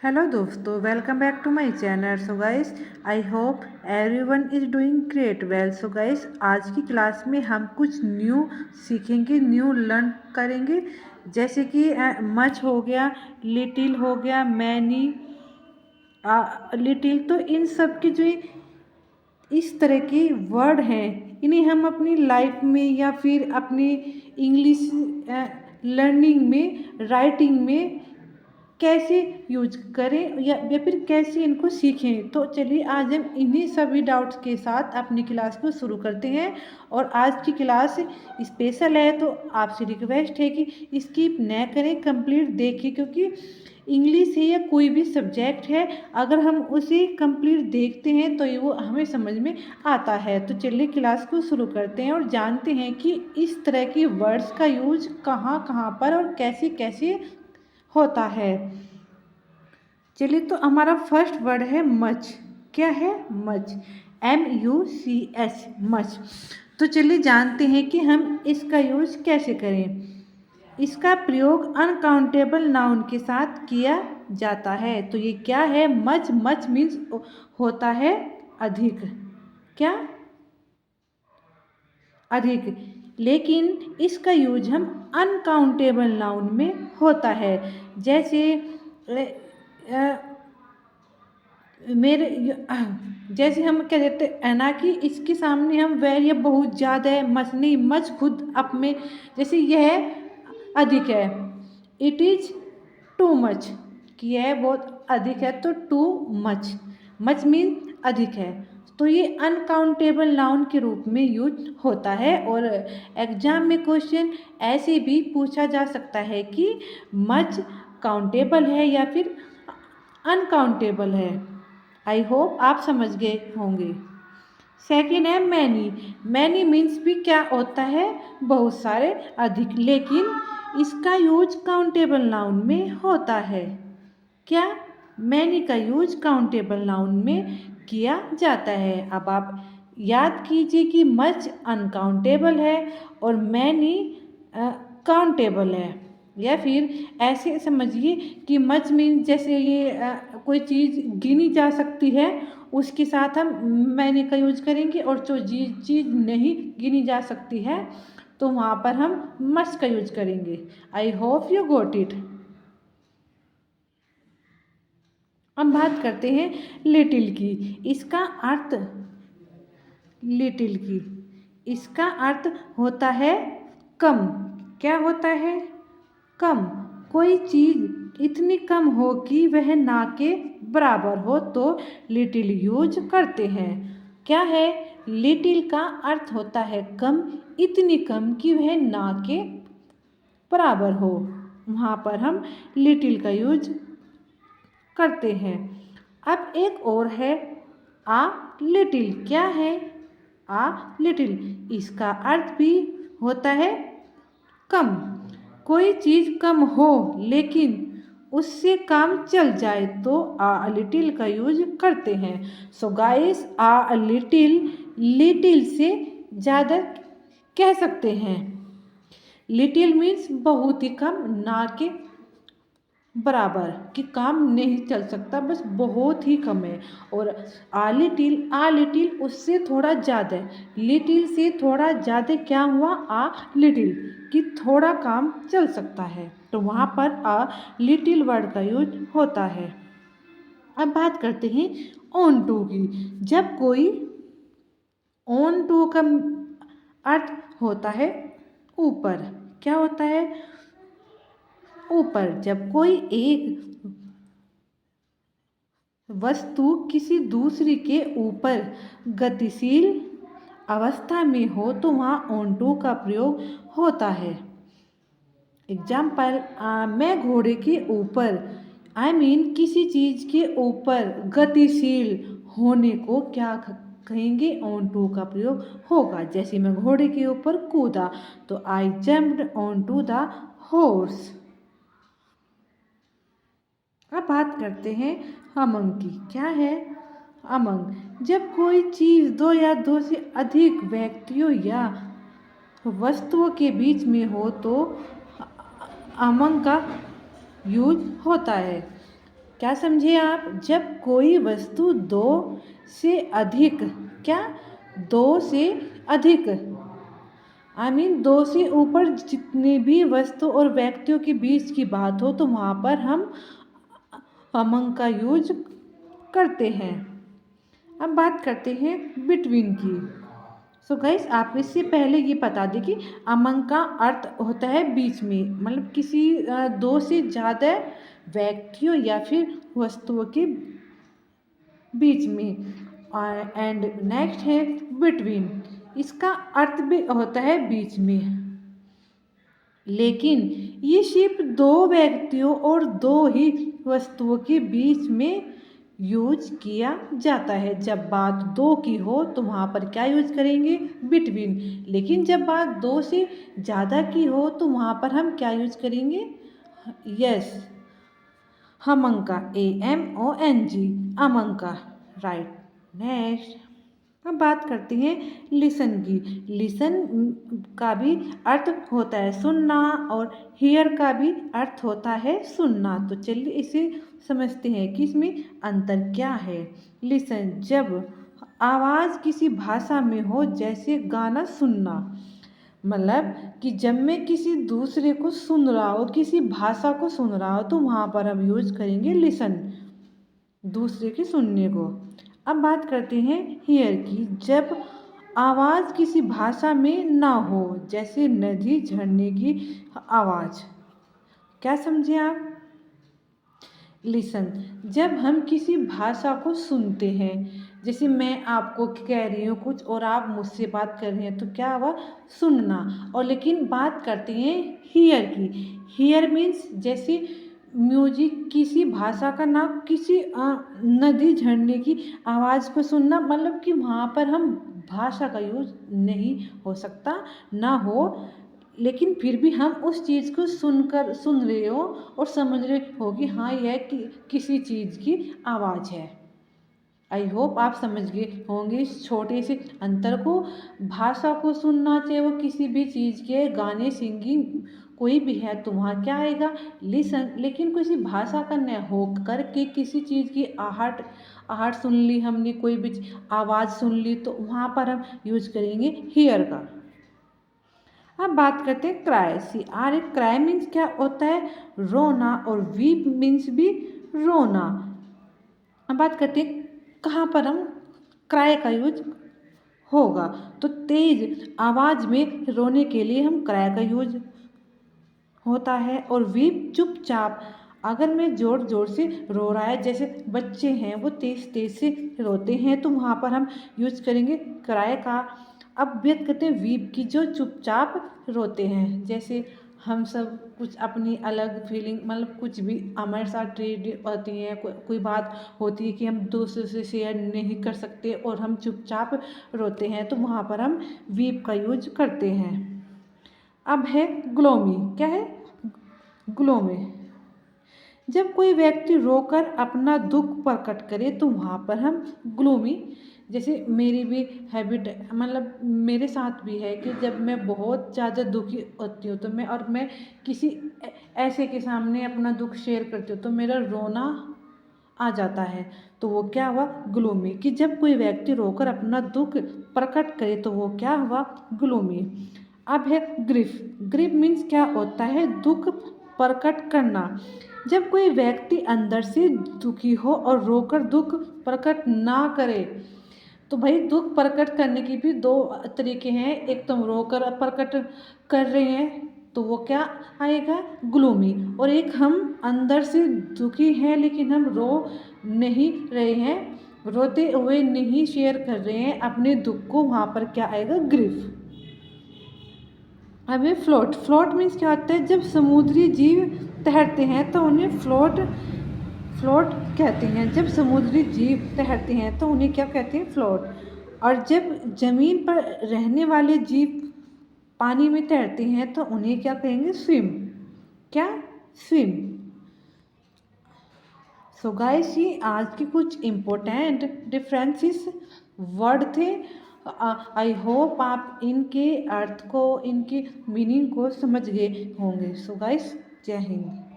Hello दोस्तों, welcome back to my channel. So guys, I hope everyone is doing great well. So guys, आज की class में हम कुछ न्यू सीखेंगे, न्यू लर्न करेंगे। जैसे कि मच हो गया, लिटिल हो गया, मैनी, लिटिल। तो इन सब की जो इस तरह के वर्ड हैं, इन्हें हम अपनी लाइफ में या फिर अपनी इंग्लिश लर्निंग में, राइटिंग में कैसे यूज करें या फिर कैसे इनको सीखें। तो चलिए आज हम इन्हीं सभी डाउट्स के साथ अपनी क्लास को शुरू करते हैं। और आज की क्लास स्पेशल है, तो आपसे रिक्वेस्ट है कि स्किप न करें, कंप्लीट देखिए, क्योंकि इंग्लिश है या कोई भी सब्जेक्ट है, अगर हम उसे कंप्लीट देखते हैं तो ये वो हमें समझ में आता है। तो चलिए क्लास को शुरू करते हैं और जानते हैं कि इस तरह के वर्ड्स का यूज कहाँ कहाँ पर और कैसे कैसे होता है। चलिए, तो हमारा फर्स्ट वर्ड है मच। क्या है? Much, MUCH, much. तो चलिए जानते हैं कि हम इसका यूज कैसे करें। इसका प्रयोग अनकाउंटेबल नाउन के साथ किया जाता है। तो ये क्या है? मच। मच मीन्स होता है अधिक। क्या? अधिक। लेकिन इसका यूज हम अनकाउंटेबल नाउन में होता है। जैसे मेरे जैसे हम क्या कहते हैं ना, कि इसके सामने हम वह ये बहुत ज़्यादा है, मच नहीं, मच खुद अप में, जैसे यह अधिक है, इट इज टू मच, कि यह बहुत अधिक है, तो टू मच। मच मीन अधिक है। तो ये अनकाउंटेबल नाउन के रूप में यूज होता है। और एग्जाम में क्वेश्चन ऐसे भी पूछा जा सकता है कि मच काउंटेबल है या फिर अनकाउंटेबल है। आई होप आप समझ गए होंगे। सेकेंड है मैनी। मैनी मीन्स भी क्या होता है? बहुत सारे, अधिक। लेकिन इसका यूज काउंटेबल नाउन में होता है। क्या? मैनी का यूज काउंटेबल नाउन में किया जाता है। अब आप याद कीजिए कि मच अनकाउंटेबल है और मैनी काउंटेबल है। या फिर ऐसे समझिए कि मच मीन्स जैसे ये कोई चीज़ गिनी जा सकती है, उसके साथ हम मैनी का यूज करेंगे। और जो चीज़ नहीं गिनी जा सकती है, तो वहाँ पर हम मच का यूज करेंगे। I hope you got it. हम बात करते हैं लिटिल की। इसका अर्थ, लिटिल की, इसका अर्थ होता है कम। क्या होता है? कम। कोई चीज़ इतनी कम हो कि वह ना के बराबर हो, तो लिटिल यूज करते हैं। क्या है? लिटिल का अर्थ होता है कम, इतनी कम कि वह ना के बराबर हो, वहाँ पर हम लिटिल का यूज करते हैं। अब एक और है आ लिटिल। क्या है? आ लिटिल। इसका अर्थ भी होता है कम। कोई चीज़ कम हो लेकिन उससे काम चल जाए, तो आ लिटिल का यूज करते हैं। सो गाइस, आ लिटिल, लिटिल से ज़्यादा कह सकते हैं। लिटिल मीन्स बहुत ही कम, ना के बराबर, कि काम नहीं चल सकता, बस बहुत ही कम है। और आ लिटिल उससे थोड़ा ज़्यादा है। लिटिल से थोड़ा ज़्यादा क्या हुआ? आ लिटिल, कि थोड़ा काम चल सकता है, तो वहाँ पर आ लिटिल वर्ड का यूज होता है। अब बात करते हैं ऑन टू की। जब कोई, ऑन टू का अर्थ होता है ऊपर। क्या होता है? ऊपर। जब कोई एक वस्तु किसी दूसरी के ऊपर गतिशील अवस्था में हो, तो वहाँ ऑन टू का प्रयोग होता है। एग्जाम्पल, मैं घोड़े के ऊपर, आई मीन किसी चीज़ के ऊपर गतिशील होने को क्या कहेंगे? ऑन टू का प्रयोग होगा। जैसे मैं घोड़े के ऊपर कूदा, तो I jumped on to the horse. अब बात करते हैं अमंग की। क्या है? अमंग। जब कोई चीज़ दो या दो से अधिक व्यक्तियों या वस्तुओं के बीच में हो, तो अमंग का यूज होता है। क्या समझे आप? जब कोई वस्तु दो से अधिक, क्या, दो से अधिक, दो से ऊपर जितने भी वस्तु और व्यक्तियों के बीच की बात हो तो वहाँ पर हम अमंग का यूज करते हैं। अब बात करते हैं बिटवीन की। सो गाइस, आप इससे पहले ये बता दें कि अमंग का अर्थ होता है बीच में, मतलब किसी दो से ज़्यादा व्यक्तियों या फिर वस्तुओं के बीच में। एंड नेक्स्ट है बिटवीन, इसका अर्थ भी होता है बीच में, लेकिन ये सिर्फ दो व्यक्तियों और दो ही वस्तुओं के बीच में यूज किया जाता है। जब बात दो की हो तो वहाँ पर क्या यूज करेंगे? बिटवीन। लेकिन जब बात दो से ज़्यादा की हो तो वहाँ पर हम क्या यूज करेंगे? यस, अमंग का, AMONG, अमंग का, राइट। नेक्स्ट, अब बात करते हैं लिसन की। लिसन का भी अर्थ होता है सुनना और हियर का भी अर्थ होता है सुनना। तो चलिए इसे समझते हैं कि इसमें अंतर क्या है। लिसन, जब आवाज़ किसी भाषा में हो, जैसे गाना सुनना, मतलब कि जब मैं किसी दूसरे को सुन रहा हो, किसी भाषा को सुन रहा हो, तो वहाँ पर हम यूज करेंगे लिसन, दूसरे के सुनने को। अब बात करते हैं हियर की। जब आवाज़ किसी भाषा में ना हो, जैसे नदी झरने की आवाज़, क्या समझे आप? लिसन, जब हम किसी भाषा को सुनते हैं, जैसे मैं आपको कह रही हूँ कुछ और आप मुझसे बात कर रहे हैं, तो क्या हुआ? सुनना। और लेकिन बात करते हैं हियर की। हियर मीन्स जैसे म्यूजिक, किसी भाषा का ना, किसी नदी झरने की आवाज़ को सुनना, मतलब कि वहाँ पर हम भाषा का यूज नहीं हो सकता, ना हो, लेकिन फिर भी हम उस चीज़ को सुन रहे हो और समझ रहे हो कि हाँ यह किसी चीज़ की आवाज़ है। आई होप आप समझ गए होंगे इस छोटे से अंतर को। भाषा को सुनना, चाहे वो किसी भी चीज़ के गाने, सिंगिंग कोई भी है, तो वहाँ क्या आएगा? लिसन। लेकिन किसी भाषा का न हो करके किसी चीज़ की आहट आहट सुन ली हमने, कोई भी आवाज़ सुन ली, तो वहाँ पर हम यूज करेंगे हियर का। अब बात करते हैं क्राई। CRA, क्राई मीन्स क्या होता है? रोना, और वीप मीन्स भी रोना। अब बात करते हैं कहाँ पर हम क्राई का यूज होगा, तो तेज आवाज़ में रोने के लिए हम क्राई का यूज होता है। और वीप, चुपचाप, अगर मैं ज़ोर ज़ोर से रो रहा है, जैसे बच्चे हैं वो तेज तेज से रोते हैं, तो वहाँ पर हम यूज करेंगे क्राई का। अब बात करते हैं वीप की, जो चुपचाप रोते हैं, जैसे हम सब कुछ अपनी अलग फीलिंग, मतलब कुछ भी हमारे साथ ट्रेड होती है, कोई बात होती है कि हम दूसरे से शेयर नहीं कर सकते और हम चुपचाप रोते हैं, तो वहाँ पर हम वीप का यूज करते हैं। अब है ग्लोमी। क्या है? ग्लोमी, जब कोई व्यक्ति रोकर अपना दुख प्रकट करे, तो वहाँ पर हम ग्लूमी, जैसे मेरी भी हैबिट, मतलब मेरे साथ भी है कि जब मैं बहुत ज़्यादा दुखी होती हूँ, तो मैं किसी ऐसे के सामने अपना दुख शेयर करती हूँ, तो मेरा रोना आ जाता है, तो वो क्या हुआ? ग्लूमी। कि जब कोई व्यक्ति रोकर अपना दुख प्रकट करे, तो वो क्या हुआ? ग्लूमी। अब है ग्रीफ। ग्रीफ मीन्स क्या होता है? दुख प्रकट करना। जब कोई व्यक्ति अंदर से दुखी हो और रोकर दुख प्रकट ना करे, तो भाई दुख प्रकट करने की भी दो तरीके हैं। एक तो रोकर प्रकट कर रहे हैं, तो वो क्या आएगा? ग्लूमी। और एक हम अंदर से दुखी हैं लेकिन हम रो नहीं रहे हैं, रोते हुए नहीं शेयर कर रहे हैं अपने दुख को, वहाँ पर क्या आएगा? ग्रीफ। अब ये फ्लोट। फ्लोट मीन्स क्या होता है? जब समुद्री जीव तैरते हैं तो उन्हें फ्लोट कहते हैं। जब समुद्री जीव तैरते हैं तो उन्हें क्या कहते हैं? फ्लोट। और जब जमीन पर रहने वाले जीव पानी में तैरते हैं तो उन्हें क्या कहेंगे? स्विम। क्या? स्विम। सो गाइस, ये आज के कुछ इम्पोर्टेंट डिफरेंसेस वर्ड थे। आई होप आप इनके अर्थ को, इनकी मीनिंग को समझ गए होंगे। सो गाइस, जय हिंद।